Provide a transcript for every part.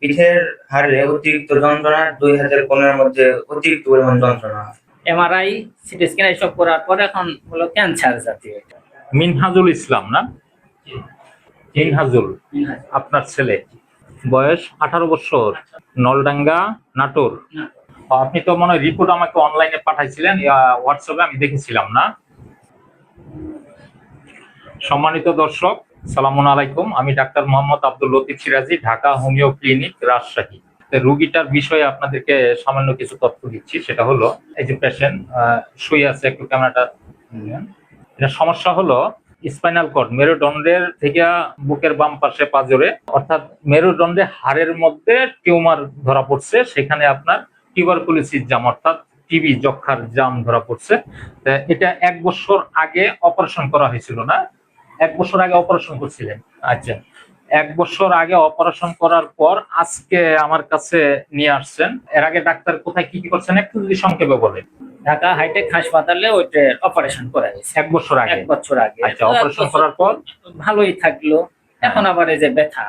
পিঠের হাড়ে অতিরিক্ত যন্ত্রণা, 2015-এর মধ্যে অতিরিক্ত পরিমাণ যন্ত্রণা। এমআরআই, সিটি স্ক্যান এসব করার পর এখন হলো ক্যান্সার জাতীয়। মিনহাজুল ইসলাম না? মিনহাজুল, আপনার ছেলে, বয়স 18 বছর, নলডাঙ্গা, নাটোর। আপনি তো মনে হয় রিপোর্ট আমাকে অনলাইনে পাঠাইছিলেন, হোয়াটসঅ্যাপে আমি দেখেছিলাম না? সম্মানিত দর্শক, সালামুন আলাইকুম। আমি ডাক্তার মোহাম্মদ আব্দুল লতিফ সিরাজি, ঢাকা হোমিও ক্লিনিক, রাজশাহী। রোগীটার বিষয়ে আপনাদেরকে সামান্য কিছু তথ্য দিচ্ছি। সেটা হলো, এই যে পেশেন্ট শুয়ে আছে, একটু ক্যামেরাটা, এটা সমস্যা হলো স্পাইনাল কর্ড, মেরুদণ্ডের থেকে বুকের বাম পাশে পাঁজরে, অর্থাৎ মেরুদণ্ডে হাড়ের মধ্যে টিউমার ধরা পড়ছে। সেখানে আপনার টিউবারকুলোসিস জাম, অর্থাৎ টিবি, যক্ষার জাম ধরা পড়ছে। এটা 1 বছর আগে অপারেশন করা হয়েছিল না? 1 বছর আগে অপারেশন করছিলেন? আচ্ছা, 1 বছর আগে অপারেশন করার পর আজকে আমার কাছে নিয়ে আসছেন। এর আগে ডাক্তার কোথায় কি কি করছেন একটু যদি সংক্ষেপে বলেন। ঢাকা হাইটেক হাসপাতালে ওইটা অপারেশন করা হয়েছে 1 বছর আগে? 1 বছর আগে। আচ্ছা, অপারেশন করার পর ভালোই থাকলো। এখন আবার এই যে ব্যথা।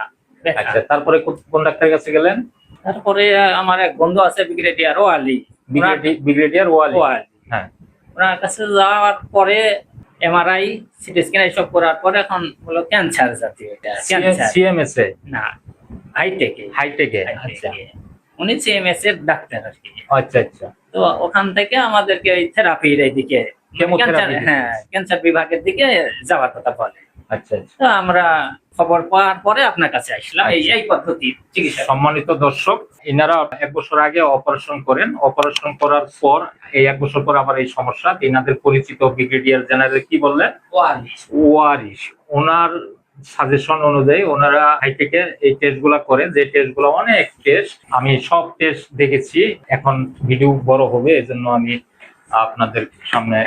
আচ্ছা, তারপরে কোন ডাক্তারের কাছে গেলেন? তারপরে আমার এক বন্ধু আছে, ব্রিগেডিয়ার ওয়ালি। ব্রিগেডিয়ার ওয়ালি, হ্যাঁ। ওনার কাছে যাওয়ার পরে এমআরআই, সিটি স্ক্যান এসব করার পরে এখন হলো ক্যান্সার জাতীয়। এটা ক্যান্সার, সিএমএস এ না, হাইটেকে। আচ্ছা, উনি সিএমএস এর ডাক্তার আর কি। আচ্ছা আচ্ছা। তো ওখান থেকে আমাদেরকে এই থেরাপির এইদিকে, ক্যান্সার বিভাগের দিকে যাওয়ার কথা বলে। আচ্ছা আচ্ছা। তো আমরা খবর পাওয়ার পরে আপনার কাছে আসলাম। এই পদ্ধতি চিকিৎসা। সম্মানিত দর্শক, ইনারা 1 বছর আগে অপারেশন করেন। অপারেশন করার পর এই 1 বছর পর আবার এই সমস্যা। ইনাদের পরিচিত ব্রিগেডিয়ার জেনারেল কি বললেন? ওয়ারিশ। ওনার সাজেশন অনুযায়ী ওনারা হাইটেকে এই টেস্ট গুলা করে, যে টেস্ট গুলো অনেক টেস্ট, আমি সব টেস্ট দেখেছি। এখন ভিডিও বড় হবে, এজন্য আমি আপনাদের সামনে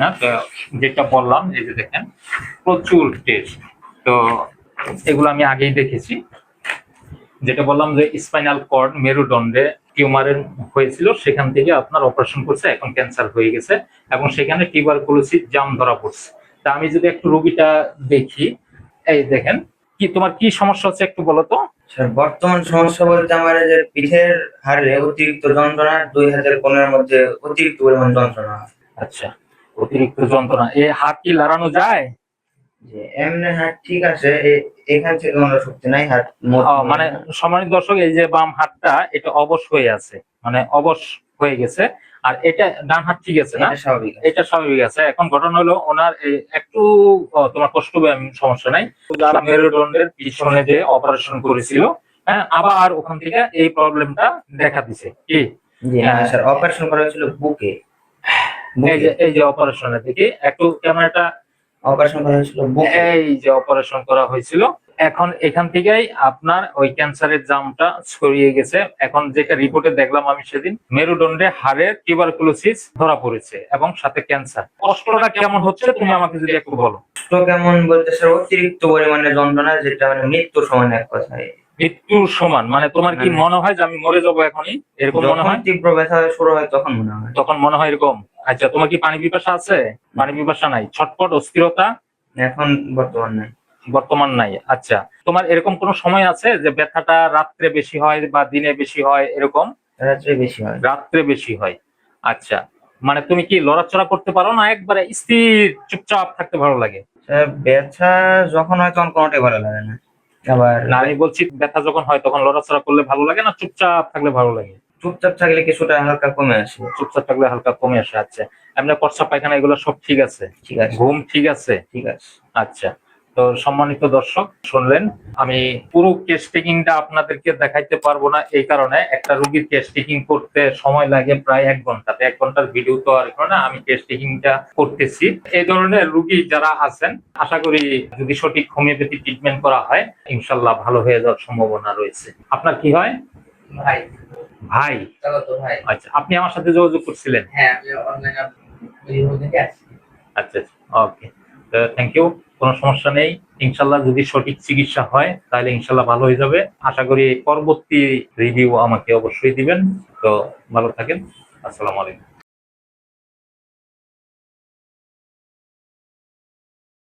না, যেটা বললাম, এই যে দেখেন প্রচুর টেস্ট। তো এগুলো আমি আগেই দেখেছি। যেটা বললাম যে স্পাইনাল কর্ড, মেরুদণ্ডে টিউমারের হয়েছিল, সেখান থেকে আপনার অপারেশন করছে, এখন ক্যান্সার হয়ে গেছে এবং সেখানে টিউবারকুলোসিস জাম ধরা পড়ছে। তা আমি যদি একটু রোগীটা দেখি, এই দেখেন, কি তোমার কি সমস্যা হচ্ছে একটু বলো তো। স্যার, বর্তমান সমস্যা বলতে আমার এই যে পিঠের হাড়ে অতিরিক্ত যন্ত্রণা, 2015-এর মধ্যে অতিরিক্ত পরিমাণ যন্ত্রণা। আচ্ছা, অতিরিক্ত যন্ত্রণা। এই হাত কি লাড়ানো যায়? যে এমনি হাত ঠিক আছে, এখান থেকে কোনো শক্তি নাই, হাত মানে সম্মানিত দর্শক, এই যে বাম হাতটা এটা অবশ হয়ে আছে, মানে অবশ হয়ে গেছে, আর এটা ডান হাত ঠিক আছে না? স্বাভাবিক, এটা স্বাভাবিক আছে। এখন ঘটনা হলো ওনার একটু তোমার কষ্ট হবে, সমস্যা নাই। যারা মেরুদণ্ডের পিছনে যে অপারেশন করেছিল, হ্যাঁ, আবার ওখান থেকে এই প্রবলেমটা দেখা দিছে। কি? জি না স্যার, অপারেশন করা হয়েছিল বুকে। এই যে অপারেশনের দিকে একটু ক্যামেরাটা, অপারেশন করা হয়েছিল বুকে। এই যে অপারেশন করা হয়েছিল, এখন এখান থেকেই আপনার ওই ক্যান্সারের জামটা ছড়িয়ে গেছে। এখন যেটা রিপোর্টে দেখলাম আমি সেদিন, মেরুদণ্ডে হাড়ের টিউবারকুলোসিস ধরা পড়েছে এবং সাথে ক্যান্সার। কষ্টটা কেমন হচ্ছে তুমি আমাকে যদি একটু বলো। কষ্ট কেমন বলতে স্যার, অতিরিক্ত পরিমাণে যন্ত্রণা, যেটা মানে মৃত্যুর সমান এক কথায়। মৃত্যুর সমান মানে তোমার কি মনে হয় যে আমি মরে যাবো এখনই, এরকম মনে হয়? তীব্র ব্যথা শুরু হয় তখন মনে হয়। তখন মনে হয় এরকম? আচ্ছা, তোমার কি পানি পিপাসা আছে? পানি পিপাসা নাই। ছটপট, অস্থিরতা? এখন বর্তমান নাই। আচ্ছা, তোমার এরকম কোন সময় আছে যে ব্যথাটা রাত্রে বেশি হয় বা দিনে বেশি হয় এরকম? রাত্রে বেশি হয়। রাত্রে বেশি হয়। আচ্ছা, মানে তুমি কি লড়াচড়া করতে পারো না, একবারে স্থির চুপচাপ থাকতে ভালো লাগে? ব্যথা যখন হয় তখন কোনোটাই ভালো লাগে না। আবার না, আমি বলছি ব্যথা যখন হয় তখন লড়াচড়া করলে ভালো লাগে না চুপচাপ থাকলে ভালো লাগে? চুপচাপ থাকলে কিছুটা হালকা কমে আসে। চুপচাপ থাকলে হালকা কমে আসে। আচ্ছা, এমনি প্রস্রাব পায়খানা এগুলো সব ঠিক আছে? ঠিক আছে। ঘুম ঠিক আছে? ঠিক আছে। আচ্ছা, তো সম্মানিত দর্শক শুনলেন, আমি পুরো কেস টেকিংটা আপনাদেরকে দেখাইতে পারবো না, এই কারণে একটা রোগীর কেস টেকিং করতে সময় লাগে প্রায় 1 ঘন্টা। 1 ঘন্টার ভিডিও তো আর না, আমি কেস টেকিংটা করতেছি। এই ধরনের রোগী যারা আছেন, আশা করি যদি সঠিক হোমিওপ্যাথি ট্রিটমেন্ট করা হয়, ইনশাল্লাহ ভালো হয়ে যাওয়ার সম্ভাবনা রয়েছে। আপনার কি হয়? ভাই। ভাই? ভাই। আচ্ছা, আপনি আমার সাথে যোগাযোগ করছিলেন? হ্যাঁ, আমি অনলাইনে আছি। আচ্ছা, ওকে, থ্যাংক ইউ। কোনো সমস্যা নেই। ইনশাল্লাহ যদি সঠিক চিকিৎসা হয় তাহলে ইনশাল্লাহ ভালো হয়ে যাবে। আশা করি পরবর্তী রিভিউ আমাকে অবশ্যই দিবেন। তো ভালো থাকেন। আসসালামু আলাইকুম।